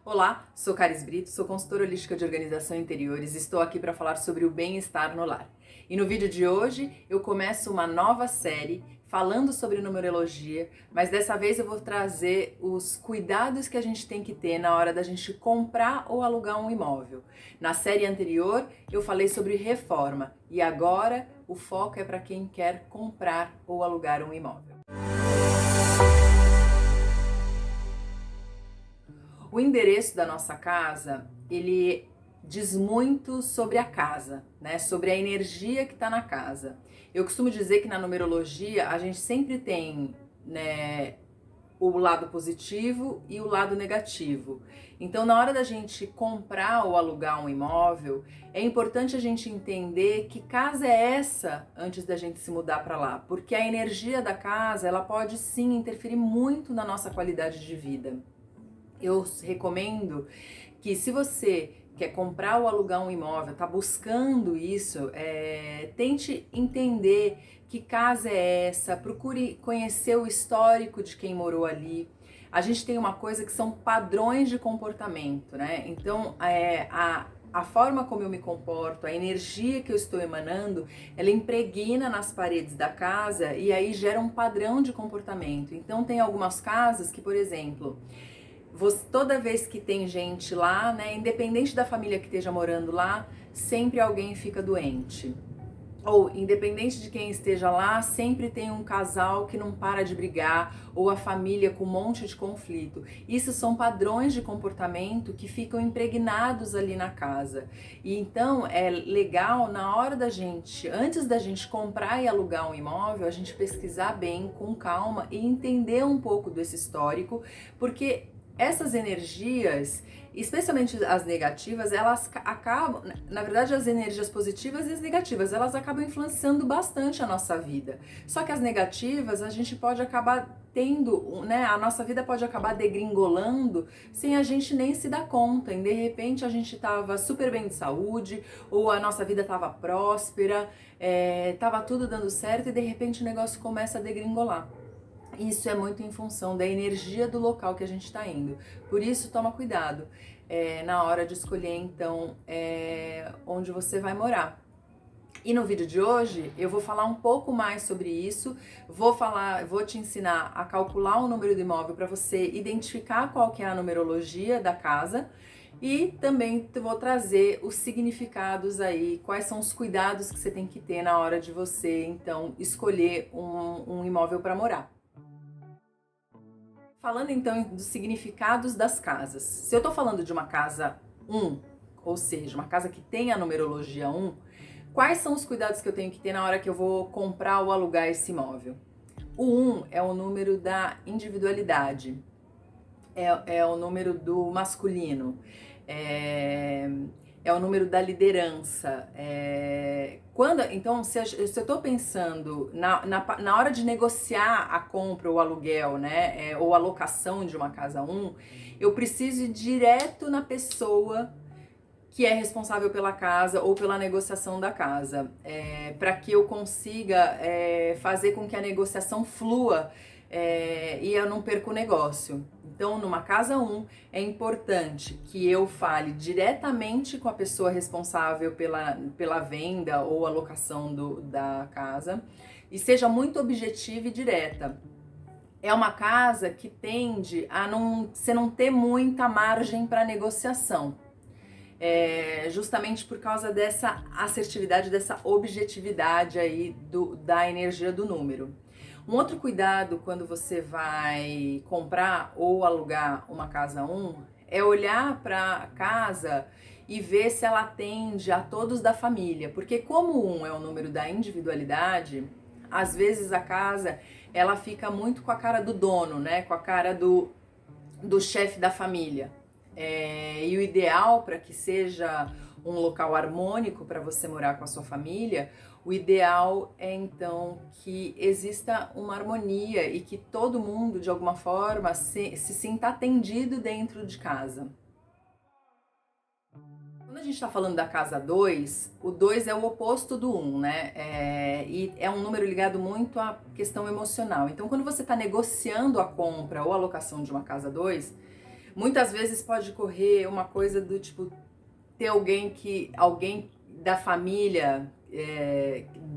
Olá, sou Caris Brito, sou consultora holística de organização e interiores e estou aqui para falar sobre o bem-estar no lar. E no vídeo de hoje eu começo uma nova série falando sobre numerologia, mas dessa vez eu vou trazer os cuidados que a gente tem que ter na hora da gente comprar ou alugar um imóvel. Na série anterior eu falei sobre reforma e agora o foco é para quem quer comprar ou alugar um imóvel. O endereço da nossa casa, ele diz muito sobre a casa, né? Sobre a energia que está na casa. Eu costumo dizer que na numerologia a gente sempre tem, né, o lado positivo e o lado negativo. Então, na hora da gente comprar ou alugar um imóvel, é importante a gente entender que casa é essa antes da gente se mudar para lá, porque a energia da casa, ela pode sim interferir muito na nossa qualidade de vida. Eu recomendo que, se você quer comprar ou alugar um imóvel, está buscando isso, tente entender que casa é essa, procure conhecer o histórico de quem morou ali. A gente tem uma coisa que são padrões de comportamento, né? Então, a forma como eu me comporto, a energia que eu estou emanando, ela impregna nas paredes da casa e aí gera um padrão de comportamento. Então, tem algumas casas que, por exemplo, toda vez que tem gente lá, né, independente da família que esteja morando lá, sempre alguém fica doente. Ou, independente de quem esteja lá, sempre tem um casal que não para de brigar, ou a família com um monte de conflito. Isso são padrões de comportamento que ficam impregnados ali na casa. E então é legal, na hora da gente, antes da gente comprar e alugar um imóvel, a gente pesquisar bem, com calma e entender um pouco desse histórico, porque essas energias, especialmente as negativas, elas acabam, na verdade, as energias positivas e as negativas, elas acabam influenciando bastante a nossa vida. Só que as negativas, a gente pode acabar tendo, né, a nossa vida pode acabar degringolando sem a gente nem se dar conta. E de repente a gente tava super bem de saúde, ou a nossa vida tava próspera, tava tudo dando certo e de repente o negócio começa a degringolar. Isso é muito em função da energia do local que a gente está indo. Por isso, toma cuidado na hora de escolher, então, onde você vai morar. E no vídeo de hoje, eu vou falar um pouco mais sobre isso, vou te ensinar a calcular o número do imóvel para você identificar qual que é a numerologia da casa, e também vou trazer os significados aí, quais são os cuidados que você tem que ter na hora de você, então, escolher um imóvel para morar. Falando então dos significados das casas. Se eu tô falando de uma casa 1, ou seja, uma casa que tem a numerologia 1, quais são os cuidados que eu tenho que ter na hora que eu vou comprar ou alugar esse imóvel? O 1 é o número da individualidade, é o número do masculino, é, é o número da liderança. Então, se eu estou pensando na hora de negociar a compra ou aluguel, né, ou a locação de uma casa 1, eu preciso ir direto na pessoa que é responsável pela casa ou pela negociação da casa, para que eu consiga fazer com que a negociação flua e eu não perca o negócio. Então, numa casa 1, é importante que eu fale diretamente com a pessoa responsável pela venda ou alocação da casa e seja muito objetiva e direta. É uma casa que tende a você não ter muita margem para negociação. Justamente por causa dessa assertividade, dessa objetividade aí da energia do número. Um outro cuidado quando você vai comprar ou alugar uma casa 1 é olhar para a casa e ver se ela atende a todos da família, porque como 1 é o número da individualidade, às vezes a casa ela fica muito com a cara do dono, né? Com a cara do chefe da família. E o ideal para que seja um local harmônico para você morar com a sua família, o ideal é então que exista uma harmonia e que todo mundo, de alguma forma, se sinta atendido dentro de casa. Quando a gente está falando da casa 2, o 2 é o oposto do 1, né? E é um número ligado muito à questão emocional. Então, quando você está negociando a compra ou a locação de uma casa 2, Muitas vezes pode correr uma coisa do tipo, ter alguém da família,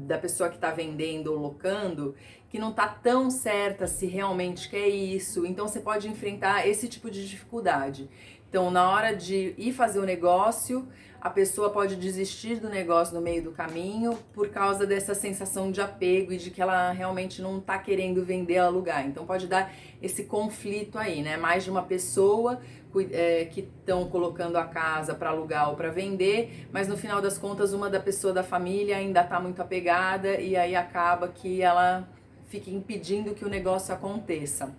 da pessoa que está vendendo ou locando, que não está tão certa se realmente quer isso. Então você pode enfrentar esse tipo de dificuldade. Então, na hora de ir fazer o negócio, a pessoa pode desistir do negócio no meio do caminho por causa dessa sensação de apego e de que ela realmente não está querendo vender ou alugar. Então pode dar esse conflito aí, né? Mais de uma pessoa que estão colocando a casa para alugar ou para vender, mas no final das contas uma da pessoa da família ainda está muito apegada e aí acaba que ela fica impedindo que o negócio aconteça.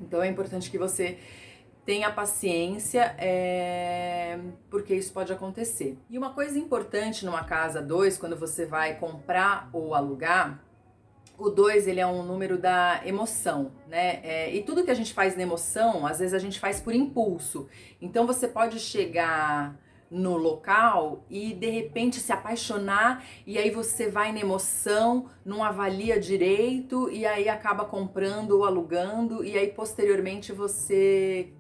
Então é importante que você tenha paciência, porque isso pode acontecer. E uma coisa importante numa casa 2, quando você vai comprar ou alugar, o 2 ele é um número da emoção, né? E tudo que a gente faz na emoção, às vezes a gente faz por impulso. Então você pode chegar no local e de repente se apaixonar e aí você vai na emoção, não avalia direito e aí acaba comprando ou alugando e aí posteriormente você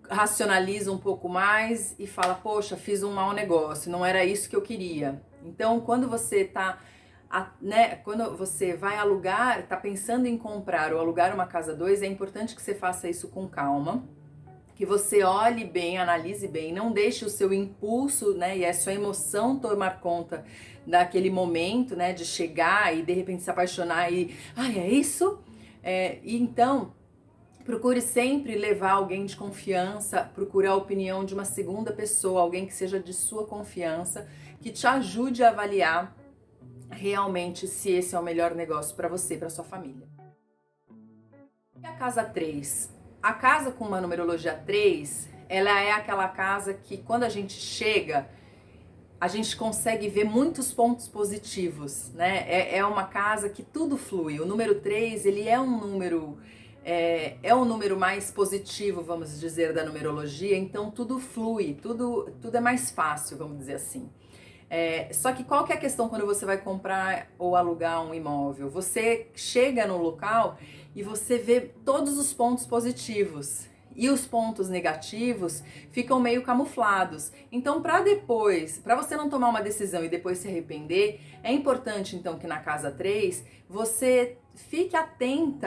racionaliza um pouco mais e fala, poxa, fiz um mau negócio, não era isso que eu queria. Então quando você tá quando você vai alugar, tá pensando em comprar ou alugar uma casa 2, é importante que você faça isso com calma, que você olhe bem, analise bem, não deixe o seu impulso, né, e a sua emoção tomar conta daquele momento, né, de chegar e de repente se apaixonar e, ai, é isso? E então, procure sempre levar alguém de confiança, procure a opinião de uma segunda pessoa, alguém que seja de sua confiança, que te ajude a avaliar realmente se esse é o melhor negócio para você, para sua família. E a casa 3? A casa com uma numerologia 3, ela é aquela casa que quando a gente chega, a gente consegue ver muitos pontos positivos, né? É uma casa que tudo flui. O número 3, ele é um número... É o número mais positivo, vamos dizer, da numerologia, então tudo flui, tudo é mais fácil, vamos dizer assim. Só que qual que é a questão quando você vai comprar ou alugar um imóvel? Você chega no local e você vê todos os pontos positivos e os pontos negativos ficam meio camuflados. Então, para você não tomar uma decisão e depois se arrepender, é importante então que na casa 3 você fique atento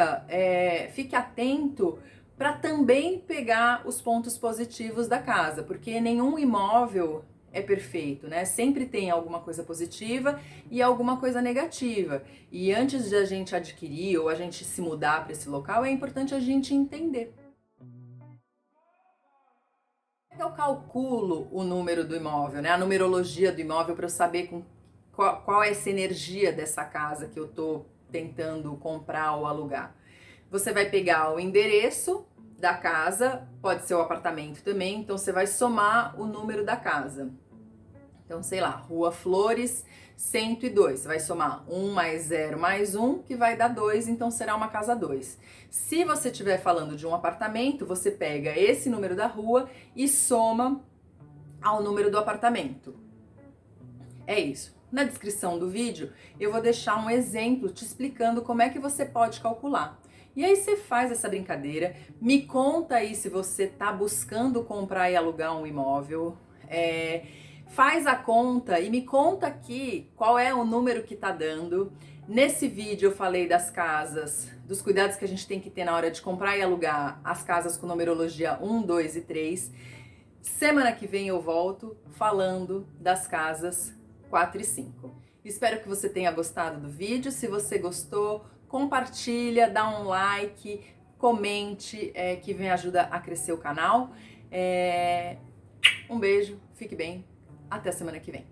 para também pegar os pontos positivos da casa, porque nenhum imóvel é perfeito, né? Sempre tem alguma coisa positiva e alguma coisa negativa. E antes de a gente adquirir ou a gente se mudar para esse local, é importante a gente entender. Eu calculo o número do imóvel, né? A numerologia do imóvel para eu saber qual é essa energia dessa casa que eu tô tentando comprar ou alugar. Você vai pegar o endereço da casa, pode ser o apartamento também, então você vai somar o número da casa. Então, sei lá, Rua Flores 102, você vai somar 1 mais 0 mais 1, que vai dar 2, então será uma casa 2. Se você estiver falando de um apartamento, você pega esse número da rua e soma ao número do apartamento. É isso. Na descrição do vídeo, eu vou deixar um exemplo te explicando como é que você pode calcular. E aí você faz essa brincadeira, me conta aí se você tá buscando comprar e alugar um imóvel, faz a conta e me conta aqui qual é o número que tá dando. Nesse vídeo eu falei das casas, dos cuidados que a gente tem que ter na hora de comprar e alugar as casas com numerologia 1, 2 e 3. Semana que vem eu volto falando das casas 4 e 5. Espero que você tenha gostado do vídeo. Se você gostou, compartilha, dá um like, comente, que me ajuda a crescer o canal. Um beijo, fique bem, até semana que vem.